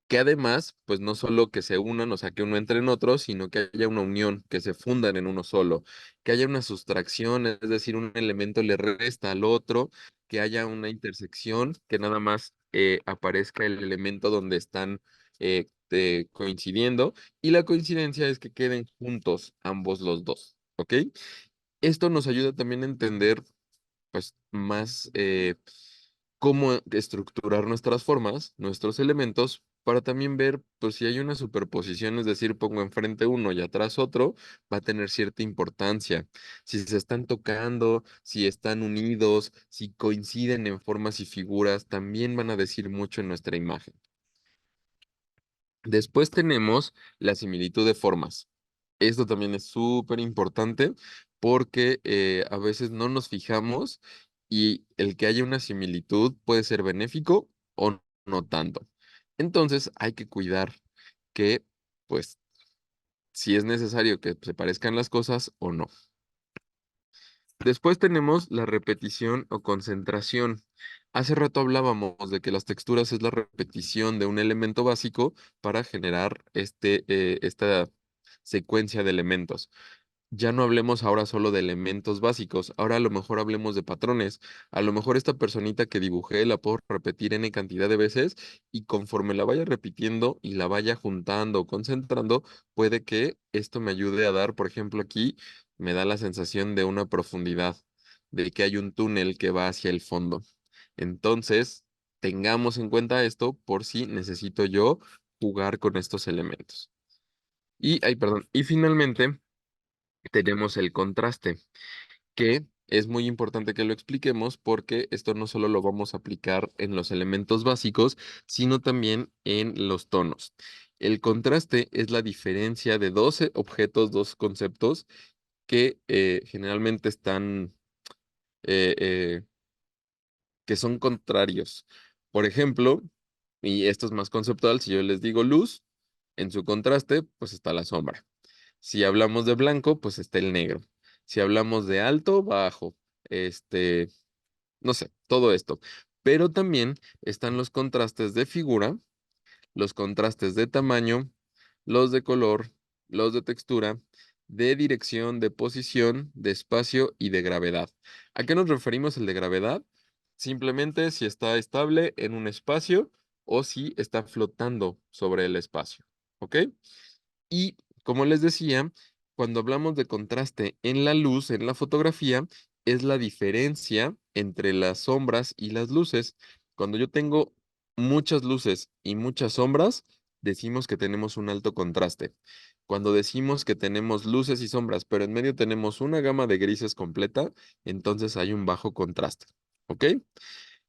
que además, pues no solo que se unan, o sea, que uno entre en otro, sino que haya una unión, que se fundan en uno solo, que haya una sustracción, es decir, un elemento le resta al otro, que haya una intersección, que nada más aparezca el elemento donde están coincidiendo, y la coincidencia es que queden juntos ambos los dos, ¿ok? Esto nos ayuda también a entender, pues, más cómo estructurar nuestras formas, nuestros elementos, para también ver, pues si hay una superposición, es decir, pongo enfrente uno y atrás otro, va a tener cierta importancia. Si se están tocando, si están unidos, si coinciden en formas y figuras, también van a decir mucho en nuestra imagen. Después tenemos la similitud de formas. Esto también es súper importante porque a veces no nos fijamos y el que haya una similitud puede ser benéfico o no tanto. Entonces hay que cuidar que, pues, si es necesario que se parezcan las cosas o no. Después tenemos la repetición o concentración. Hace rato hablábamos de que las texturas es la repetición de un elemento básico para generar esta secuencia de elementos. Ya no hablemos ahora solo de elementos básicos, ahora a lo mejor hablemos de patrones. A lo mejor esta personita que dibujé la puedo repetir n cantidad de veces y conforme la vaya repitiendo y la vaya juntando o concentrando, puede que esto me ayude a dar, por ejemplo, aquí me da la sensación de una profundidad, de que hay un túnel que va hacia el fondo. Entonces, tengamos en cuenta esto por si necesito yo jugar con estos elementos. Y finalmente tenemos el contraste, que es muy importante que lo expliquemos porque esto no solo lo vamos a aplicar en los elementos básicos, sino también en los tonos. El contraste es la diferencia de 12 objetos, dos conceptos que generalmente están, eh, eh, que son contrarios. Por ejemplo, y esto es más conceptual, si yo les digo luz, en su contraste, pues está la sombra. Si hablamos de blanco, pues está el negro. Si hablamos de alto, bajo, este, no sé, todo esto. Pero también están los contrastes de figura, los contrastes de tamaño, los de color, los de textura, de dirección, de posición, de espacio y de gravedad. ¿A qué nos referimos el de gravedad? Simplemente si está estable en un espacio o si está flotando sobre el espacio. ¿Ok? Y como les decía, cuando hablamos de contraste en la luz, en la fotografía, es la diferencia entre las sombras y las luces. Cuando yo tengo muchas luces y muchas sombras, decimos que tenemos un alto contraste. Cuando decimos que tenemos luces y sombras, pero en medio tenemos una gama de grises completa, entonces hay un bajo contraste. ¿Ok?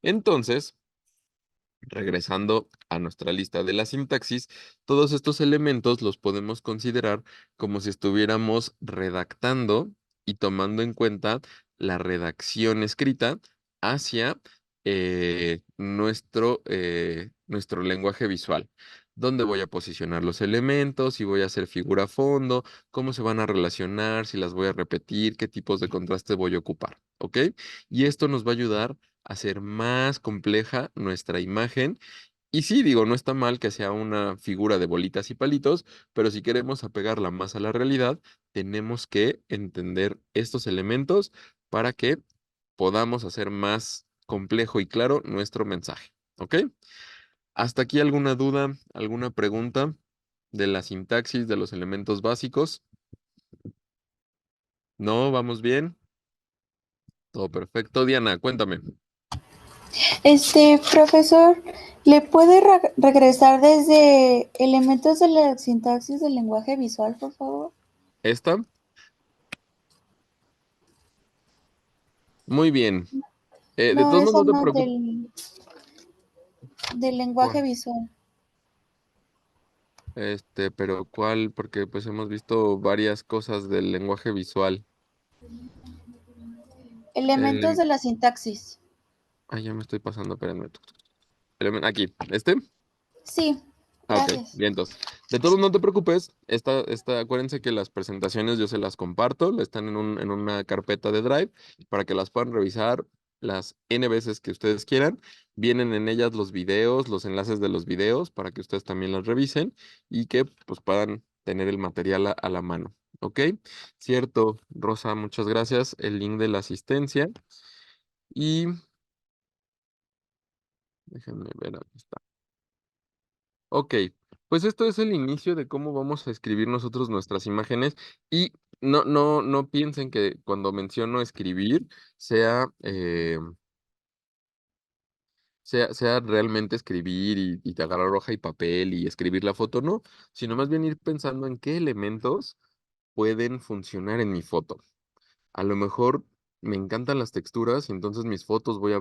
Entonces, regresando a nuestra lista de la sintaxis, todos estos elementos los podemos considerar como si estuviéramos redactando y tomando en cuenta la redacción escrita hacia nuestro lenguaje visual. Dónde voy a posicionar los elementos, si voy a hacer figura a fondo, cómo se van a relacionar, si las voy a repetir, qué tipos de contraste voy a ocupar, ¿ok? Y esto nos va a ayudar hacer más compleja nuestra imagen. Y sí, digo, no está mal que sea una figura de bolitas y palitos, pero si queremos apegarla más a la realidad, tenemos que entender estos elementos para que podamos hacer más complejo y claro nuestro mensaje. ¿Ok? ¿Hasta aquí alguna duda, alguna pregunta de la sintaxis de los elementos básicos? ¿No? ¿Vamos bien? Todo perfecto. Diana, cuéntame. Profesor, ¿le puede regresar desde elementos de la sintaxis del lenguaje visual, por favor? ¿Esta? Muy bien. De No, todos modos, esa no te no, preocupes. del lenguaje visual. Pero ¿cuál? Porque pues hemos visto varias cosas del lenguaje visual. El, Elementos len- de la sintaxis. ya me estoy pasando, espérenme. Aquí, Sí, Ah, ok, gracias. bien, entonces. De todos, no te preocupes. Acuérdense que las presentaciones yo se las comparto, están en una carpeta de Drive para que las puedan revisar las N veces que ustedes quieran. Vienen en ellas los videos, los enlaces de los videos para que ustedes también las revisen y que pues puedan tener el material a la mano. ¿Ok? Cierto, Rosa, muchas gracias. El link de la asistencia. Y déjenme ver, aquí está. Ok, pues esto es el inicio de cómo vamos a escribir nosotros nuestras imágenes y no piensen que cuando menciono escribir sea sea realmente escribir y te agarrar hoja y papel y escribir la foto, no, sino más bien ir pensando en qué elementos pueden funcionar en mi foto. A lo mejor me encantan las texturas y entonces mis fotos voy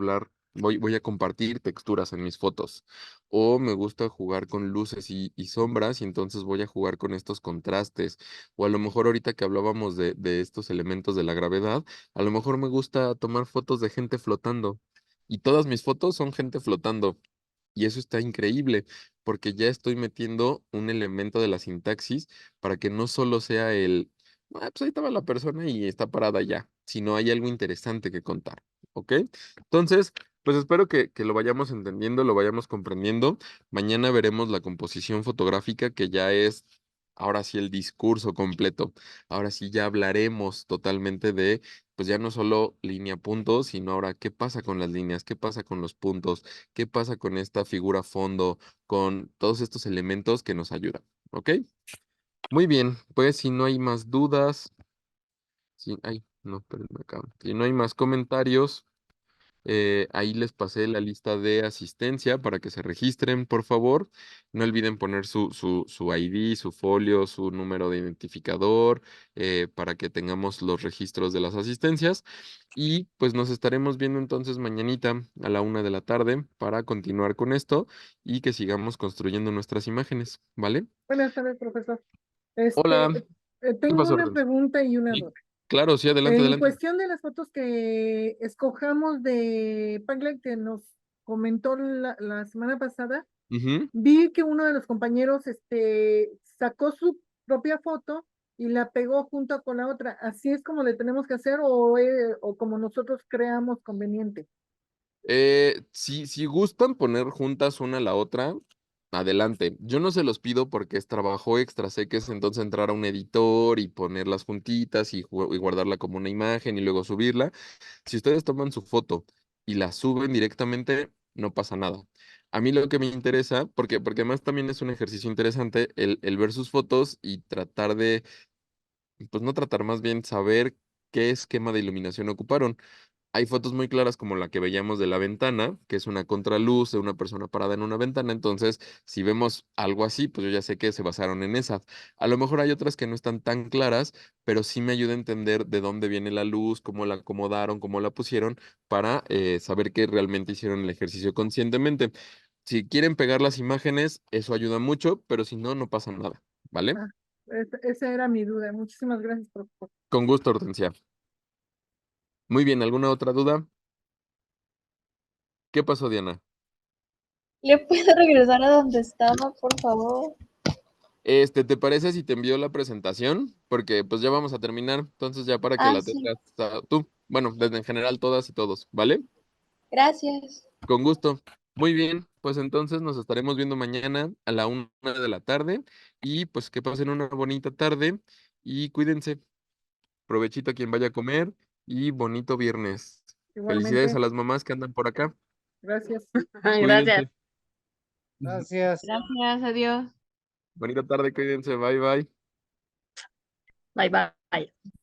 a compartir texturas en mis fotos. O me gusta jugar con luces y sombras y entonces voy a jugar con estos contrastes. O a lo mejor ahorita que hablábamos de estos elementos de la gravedad, a lo mejor me gusta tomar fotos de gente flotando. Y todas mis fotos son gente flotando. Y eso está increíble, porque ya estoy metiendo un elemento de la sintaxis para que no solo sea pues ahí estaba la persona y está parada ya, sino hay algo interesante que contar, ¿ok? Entonces, pues espero que lo vayamos entendiendo, lo vayamos comprendiendo. Mañana veremos la composición fotográfica, que ya es, ahora sí, el discurso completo. Ahora sí, ya hablaremos totalmente de, pues ya no solo línea punto, sino ahora qué pasa con las líneas, qué pasa con los puntos, qué pasa con esta figura fondo, con todos estos elementos que nos ayudan, ¿ok? Muy bien, pues si no hay más dudas, ay, no, espérenme acá. Si no hay más comentarios, ahí les pasé la lista de asistencia para que se registren, por favor. No olviden poner su ID, su folio, su número de identificador, para que tengamos los registros de las asistencias. Y pues nos estaremos viendo entonces mañanita a la 1 de la tarde para continuar con esto y que sigamos construyendo nuestras imágenes, ¿vale? Buenas tardes, profesor. Hola, ¿qué Tengo pasó, una Hortensia? pregunta y una Sí, duda. claro, sí, adelante, En adelante. cuestión de las fotos que escojamos de Padlet que nos comentó la semana pasada, Ujú. vi que uno de los compañeros sacó su propia foto y la pegó junto con la otra. ¿Así es como le tenemos que hacer o como nosotros creamos conveniente? Si gustan poner juntas una a la otra, adelante. Yo no se los pido porque es trabajo extra. Sé que es entonces entrar a un editor y ponerlas juntitas y guardarla como una imagen y luego subirla. Si ustedes toman su foto y la suben directamente, no pasa nada. A mí lo que me interesa, porque además también es un ejercicio interesante, el ver sus fotos y tratar de, pues no tratar, más bien saber qué esquema de iluminación ocuparon. Hay fotos muy claras como la que veíamos de la ventana, que es una contraluz de una persona parada en una ventana. Entonces, si vemos algo así, pues yo ya sé que se basaron en esa. A lo mejor hay otras que no están tan claras, pero sí me ayuda a entender de dónde viene la luz, cómo la acomodaron, cómo la pusieron, para saber que realmente hicieron el ejercicio conscientemente. Si quieren pegar las imágenes, eso ayuda mucho, pero si no, no pasa nada, ¿vale? Ah, esa era mi duda. Muchísimas gracias, profesor. Con gusto, Hortensia. Muy bien, ¿alguna otra duda? ¿Qué pasó, Diana? ¿Le puedo regresar a donde estaba, por favor? ¿Te parece si te envío la presentación? Porque pues ya vamos a terminar, entonces ya para que Ah, la sí, tengas tú. Bueno, desde en general todas y todos, ¿vale? gracias. Con gusto. Muy bien, pues entonces nos estaremos viendo mañana a la 1 de la tarde y pues que pasen una bonita tarde y cuídense. Provechito a quien vaya a comer y bonito viernes. Felicidades Igualmente, a las mamás que andan por acá. gracias. Gracias. Cuídense. Gracias. Gracias, adiós. Bonita tarde, cuídense. Bye, bye. Bye bye.